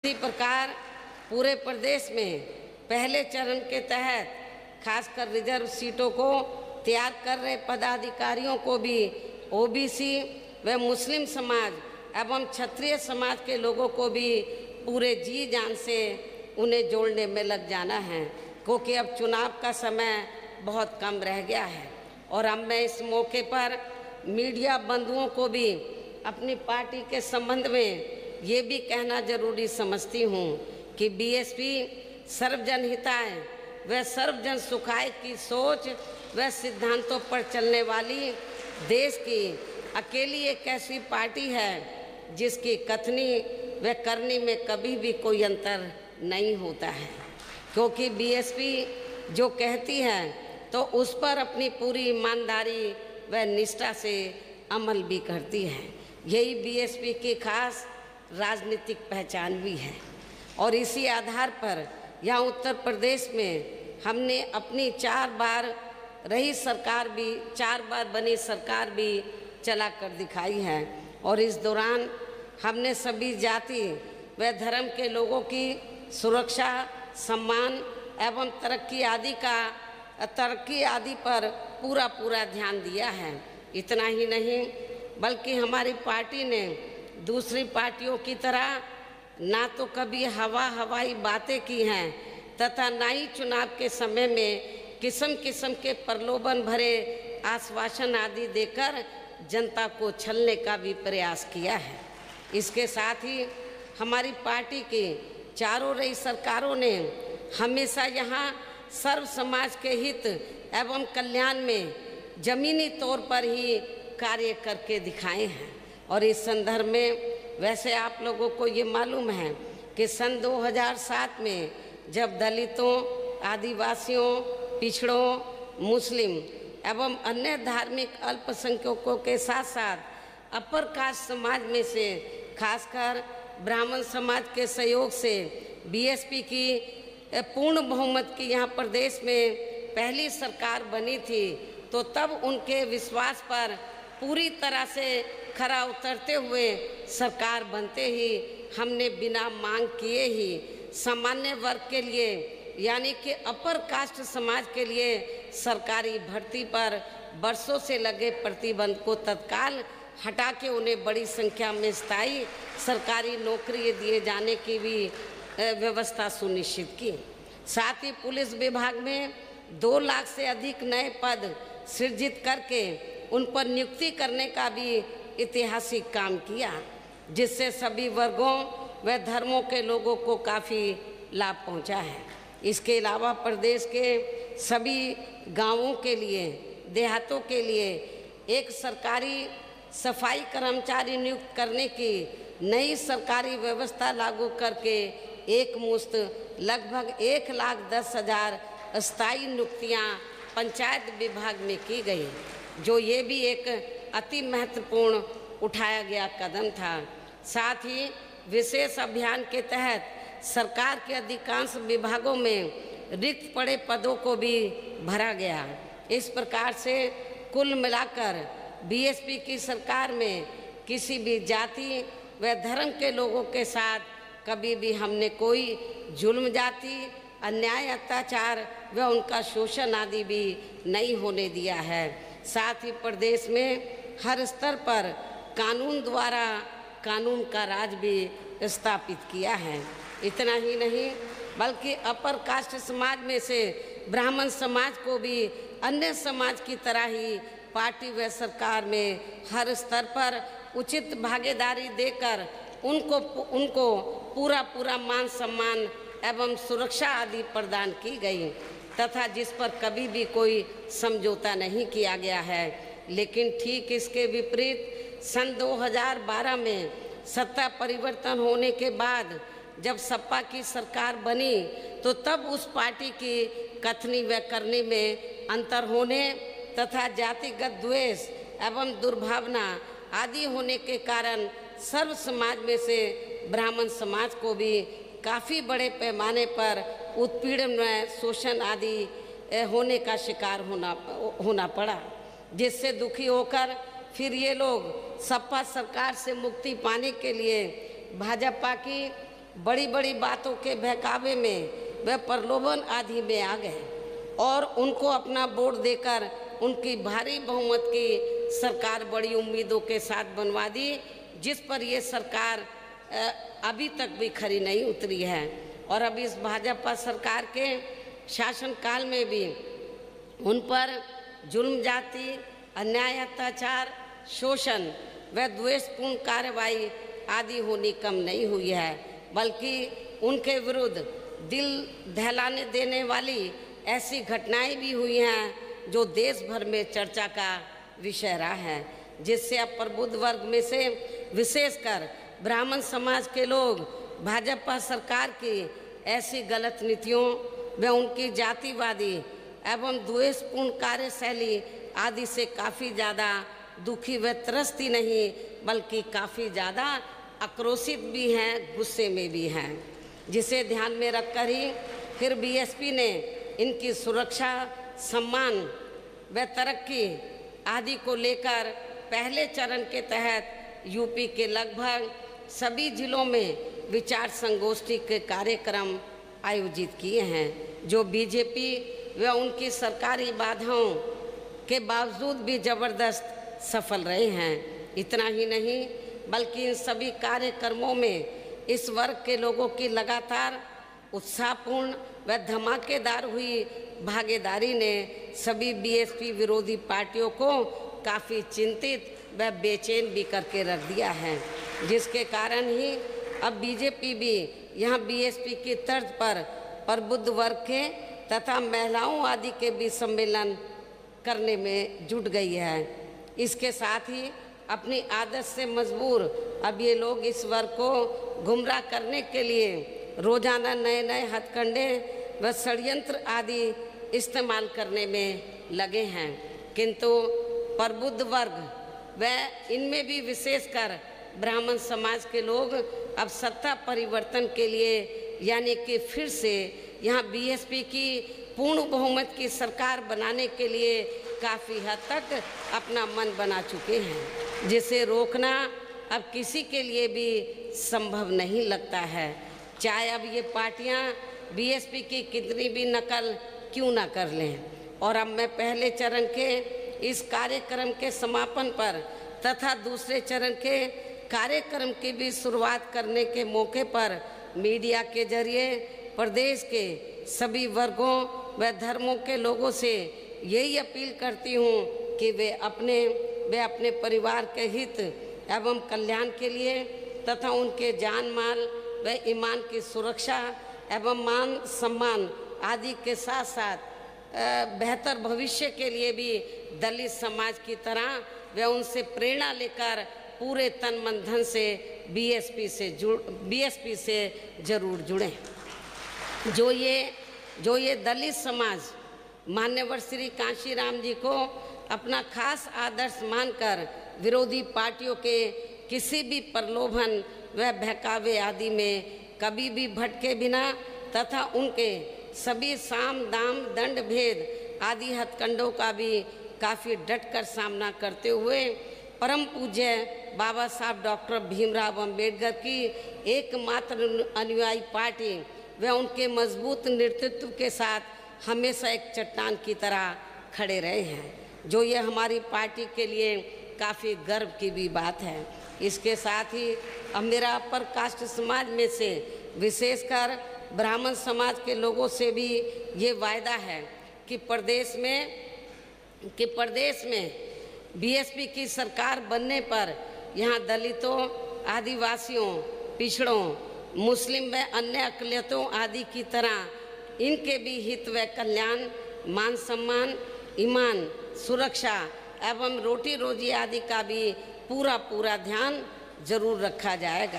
इसी प्रकार पूरे प्रदेश में पहले चरण के तहत खासकर रिजर्व सीटों को तैयार कर रहे पदाधिकारियों को भी ओबीसी व मुस्लिम समाज एवं क्षत्रिय समाज के लोगों को भी पूरे जी जान से उन्हें जोड़ने में लग जाना है, क्योंकि अब चुनाव का समय बहुत कम रह गया है। और अब मैं इस मौके पर मीडिया बंधुओं को भी अपनी पार्टी के संबंध में ये भी कहना जरूरी समझती हूँ कि बीएसपी सर्वजन हिताय व सर्वजन सुखाय की सोच व सिद्धांतों पर चलने वाली देश की अकेली एक ऐसी पार्टी है जिसकी कथनी व करनी में कभी भी कोई अंतर नहीं होता है, क्योंकि बीएसपी जो कहती है तो उस पर अपनी पूरी ईमानदारी व निष्ठा से अमल भी करती है। यही बीएसपी की खास राजनीतिक पहचान भी है। और इसी आधार पर यहाँ उत्तर प्रदेश में हमने अपनी 4 बार बनी सरकार भी चला कर दिखाई है। और इस दौरान हमने सभी जाति व धर्म के लोगों की सुरक्षा, सम्मान एवं तरक्की आदि पर पूरा ध्यान दिया है। इतना ही नहीं बल्कि हमारी पार्टी ने दूसरी पार्टियों की तरह ना तो कभी हवाई बातें की हैं तथा ना ही चुनाव के समय में किस्म के प्रलोभन भरे आश्वासन आदि देकर जनता को छलने का भी प्रयास किया है। इसके साथ ही हमारी पार्टी की चारों रही सरकारों ने हमेशा यहाँ सर्व समाज के हित एवं कल्याण में जमीनी तौर पर ही कार्य करके दिखाए हैं। और इस संदर्भ में वैसे आप लोगों को ये मालूम है कि सन 2007 में जब दलितों, आदिवासियों, पिछड़ों, मुस्लिम एवं अन्य धार्मिक अल्पसंख्यकों के साथ साथ अपर कास्ट समाज में से खासकर ब्राह्मण समाज के सहयोग से बीएसपी की पूर्ण बहुमत की यहाँ प्रदेश में पहली सरकार बनी थी, तो तब उनके विश्वास पर पूरी तरह से खरा उतरते हुए सरकार बनते ही हमने बिना मांग किए ही सामान्य वर्ग के लिए यानी कि अपर कास्ट समाज के लिए सरकारी भर्ती पर वर्षों से लगे प्रतिबंध को तत्काल हटा के उन्हें बड़ी संख्या में स्थायी सरकारी नौकरी दिए जाने की भी व्यवस्था सुनिश्चित की। साथ ही पुलिस विभाग में 2 लाख से अधिक नए पद सृजित करके उन पर नियुक्ति करने का भी ऐतिहासिक काम किया, जिससे सभी वर्गों व धर्मों के लोगों को काफ़ी लाभ पहुंचा है। इसके अलावा प्रदेश के सभी गांवों के लिए, देहातों के लिए एक सरकारी सफाई कर्मचारी नियुक्त करने की नई सरकारी व्यवस्था लागू करके एक मुश्त लगभग 1,10,000 स्थायी नियुक्तियाँ पंचायत विभाग में की गई, जो ये भी एक अति महत्वपूर्ण उठाया गया कदम था। साथ ही विशेष अभियान के तहत सरकार के अधिकांश विभागों में रिक्त पड़े पदों को भी भरा गया। इस प्रकार से कुल मिलाकर बीएसपी की सरकार में किसी भी जाति व धर्म के लोगों के साथ कभी भी हमने कोई जुल्म, जाति, अन्याय, अत्याचार व उनका शोषण आदि भी नहीं होने दिया है। साथ ही प्रदेश में हर स्तर पर कानून द्वारा कानून का राज भी स्थापित किया है। इतना ही नहीं बल्कि अपर कास्ट समाज में से ब्राह्मण समाज को भी अन्य समाज की तरह ही पार्टी व सरकार में हर स्तर पर उचित भागीदारी देकर उनको पूरा मान सम्मान एवं सुरक्षा आदि प्रदान की गई तथा जिस पर कभी भी कोई समझौता नहीं किया गया है। लेकिन ठीक इसके विपरीत सन 2012 में सत्ता परिवर्तन होने के बाद जब सपा की सरकार बनी तो तब उस पार्टी की कथनी व करनी में अंतर होने तथा जातिगत द्वेष एवं दुर्भावना आदि होने के कारण सर्व समाज में से ब्राह्मण समाज को भी काफ़ी बड़े पैमाने पर उत्पीड़न व शोषण आदि होने का शिकार होना पड़ा, जिससे दुखी होकर फिर ये लोग सपा सरकार से मुक्ति पाने के लिए भाजपा की बड़ी बड़ी बातों के बहकावे में वह प्रलोभन आदि में आ गए और उनको अपना वोट देकर उनकी भारी बहुमत की सरकार बड़ी उम्मीदों के साथ बनवा दी, जिस पर ये सरकार अभी तक भी खरी नहीं उतरी है। और अब इस भाजपा सरकार के शासनकाल में भी उन पर जुल्म जाति, अन्याय, अत्याचार, शोषण व द्वेषपूर्ण कार्रवाई आदि होनी कम नहीं हुई है, बल्कि उनके विरुद्ध दिल दहलाने देने वाली ऐसी घटनाएं भी हुई हैं जो देश भर में चर्चा का विषय रहा है, जिससे अब प्रबुद्ध वर्ग में से विशेषकर ब्राह्मण समाज के लोग भाजपा सरकार की ऐसी गलत नीतियों व उनकी जातिवादी एवं द्वेषपूर्ण कार्यशैली आदि से काफ़ी ज़्यादा दुखी व त्रस्त ही नहीं बल्कि काफ़ी ज़्यादा आक्रोशित भी हैं, गुस्से में भी हैं, जिसे ध्यान में रखकर ही फिर बीएसपी ने इनकी सुरक्षा, सम्मान व तरक्की आदि को लेकर पहले चरण के तहत यूपी के लगभग सभी जिलों में विचार संगोष्ठी के कार्यक्रम आयोजित किए हैं, जो बीजेपी व उनकी सरकारी बाधाओं के बावजूद भी जबरदस्त सफल रहे हैं। इतना ही नहीं बल्कि इन सभी कार्यक्रमों में इस वर्ग के लोगों की लगातार उत्साहपूर्ण व धमाकेदार हुई भागीदारी ने सभी बीएसपी विरोधी पार्टियों को काफ़ी चिंतित व बेचैन भी करके रख दिया है, जिसके कारण ही अब बीजेपी भी यहाँ बीएसपी की तर्ज पर प्रबुद्ध वर्ग के तथा महिलाओं आदि के भी सम्मेलन करने में जुट गई है। इसके साथ ही अपनी आदत से मजबूर अब ये लोग इस वर्ग को गुमराह करने के लिए रोजाना नए नए हथकंडे व षड्यंत्र आदि इस्तेमाल करने में लगे हैं, किंतु प्रबुद्ध वर्ग व इनमें भी विशेषकर ब्राह्मण समाज के लोग अब सत्ता परिवर्तन के लिए यानी कि फिर से यहाँ बीएसपी की पूर्ण बहुमत की सरकार बनाने के लिए काफ़ी हद तक अपना मन बना चुके हैं, जिसे रोकना अब किसी के लिए भी संभव नहीं लगता है, चाहे अब ये पार्टियां बीएसपी की कितनी भी नकल क्यों ना कर लें। और अब मैं पहले चरण के इस कार्यक्रम के समापन पर तथा दूसरे चरण के कार्यक्रम की भी शुरुआत करने के मौके पर मीडिया के जरिए प्रदेश के सभी वर्गों व धर्मों के लोगों से यही अपील करती हूँ कि वे अपने परिवार के हित एवं कल्याण के लिए तथा उनके जान माल व ईमान की सुरक्षा एवं मान सम्मान आदि के साथ साथ बेहतर भविष्य के लिए भी दलित समाज की तरह वे उनसे प्रेरणा लेकर पूरे तन मन धन से बीएसपी से जरूर जुड़ें। जो ये दलित समाज मान्यवर श्री कांशीराम जी को अपना खास आदर्श मानकर विरोधी पार्टियों के किसी भी प्रलोभन व बहकावे आदि में कभी भी भटके बिना तथा उनके सभी साम दाम दंड भेद आदि हथकंडों का भी काफ़ी डटकर सामना करते हुए परम पूज्य बाबा साहब डॉक्टर भीमराव अंबेडकर की एकमात्र अनुयायी पार्टी व उनके मजबूत नेतृत्व के साथ हमेशा एक चट्टान की तरह खड़े रहे हैं, जो ये हमारी पार्टी के लिए काफ़ी गर्व की भी बात है। इसके साथ ही अब मेरा अपर कास्ट समाज में से विशेषकर ब्राह्मण समाज के लोगों से भी ये वायदा है कि प्रदेश में बीएसपी की सरकार बनने पर यहाँ दलितों, आदिवासियों, पिछड़ों, मुस्लिम व अन्य अक़लियतों आदि की तरह इनके भी हित व कल्याण, मान सम्मान, ईमान, सुरक्षा एवं रोटी रोजी आदि का भी पूरा ध्यान जरूर रखा जाएगा।